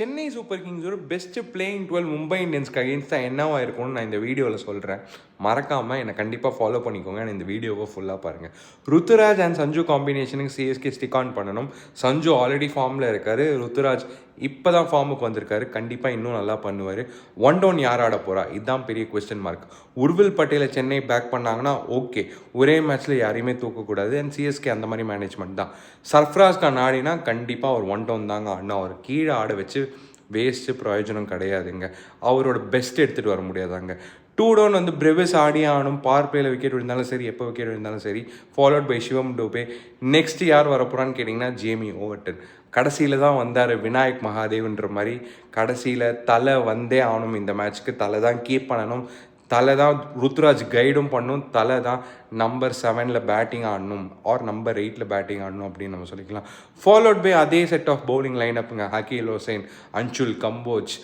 Chennai super கிங்ஸோட best playing 12 Mumbai இந்தியன்ஸ்க்கு அகேன்ஸ்டாக என்னவா இருக்கும்னு நான் இந்த வீடியோவில் சொல்கிறேன். மறக்காமல் என்னை கண்டிப்பாக ஃபாலோ பண்ணிக்கோங்க. இந்த வீடியோவை ஃபுல்லாக பாருங்கள். ருத்துராஜ் அண்ட் சஞ்சு காம்பினேஷனுக்கு சிஎஸ்கே ஸ்டிக் ஆன் பண்ணணும். சஞ்சு ஆல்ரெடி ஃபார்மில் இருக்கார். ருத்துராஜ் இப்போ தான் ஃபார்முக்கு வந்திருக்காரு. கண்டிப்பாக இன்னும் நல்லா பண்ணுவார். ஒன் டவுன் யார் ஆட போகிறா, இதுதான் பெரிய கொஸ்டின் மார்க். உர்வில் பட்டேலை சென்னை பேக் பண்ணாங்கன்னா ஓகே, ஒரே மேட்ச்சில் யாரையுமே தூக்கக்கூடாது. அண்ட் சிஎஸ்கே அந்த மாதிரி மேனேஜ்மெண்ட் தான். சர்ஃப்ராஸ் கான் ஆடினா கண்டிப்பாக அவர் ஒன் டவுன் தாங்க ஆடணும். அவர் கீழே ஆட வச்சு வேஸ்ட்டு பிரயோஜனம் கிடையாதுங்க. அவரோட பெஸ்ட் எடுத்துகிட்டு வர முடியாதாங்க. 2 டவுன் வந்து பிரெவிஸ் ஆடி ஆகணும். பவர் பிளேயில் விக்கெட் விழுந்தாலும் சரி, எப்போ விக்கெட் விழுந்தாலும் சரி. Followed by Shivam Dube. Next யார் வரப்போகிறான்னு கேட்டிங்கன்னா ஜேமி ஓவர்டன். கடைசியில் தான் வந்தார் விநாயக் மகாதேவ்ன்ற மாதிரி. கடைசியில் தலை வந்தே ஆகணும். இந்த மேட்ச்சுக்கு தலை தான் கீப் பண்ணணும். தலை தான் ருத்துராஜ் கைடும் பண்ணும். தலை தான் நம்பர் 7 பேட்டிங் ஆடணும் ஆர் நம்பர் 8 பேட்டிங் ஆடணும் அப்படின்னு நம்ம சொல்லிக்கலாம். ஃபாலோட் பை அதே செட் ஆஃப் பவுலிங் லைனப்புங்க. Akeal Hosein, Anshul Kamboj,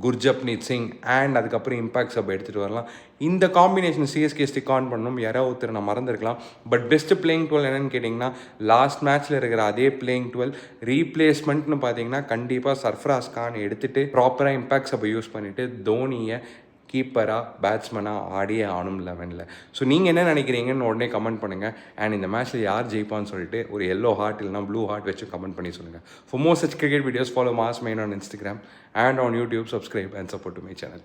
Gurjapneet Singh and அதுக்கப்புறம் இம்பாக்ட் சப் எடுத்துகிட்டு வரலாம். இந்த காம்பினேஷன் சிஎஸ்கே ஸ்டிக் ஆன் பண்ணணும். யாராவது ஒருத்தர் நான் மறந்துருக்கலாம். பட் பெஸ்ட் பிளேயிங் 12 என்னென்னு கேட்டிங்கன்னா லாஸ்ட் மேட்ச்சில் இருக்கிற அதே பிளேயிங் 12 ரீப்ளேஸ்மெண்ட்னு பார்த்தீங்கன்னா கண்டிப்பாக சர்ஃப்ராஸ் கான் எடுத்துகிட்டு ப்ராப்பராக இம்பாக்ட் சப்பை யூஸ் பண்ணிவிட்டு தோனியை கீப்பராக பேட்ஸ்மனாக ஆடியே ஆனும் 11. ஸோ நீங்கள் என்ன நினைக்கிறீங்கன்னு உடனே கமெண்ட் பண்ணுங்கள். அண்ட் இந்த மேட்ச்சில் யார் ஜெயிப்பான்னு சொல்லிட்டு ஒரு எல்லோ ஹார்ட் இல்லைனா ப்ளூ ஹார்ட் வச்சு கமெண்ட் பண்ணி சொல்லுங்கள். For more such cricket videos follow mass main on Instagram and on YouTube. Subscribe and support to my channel.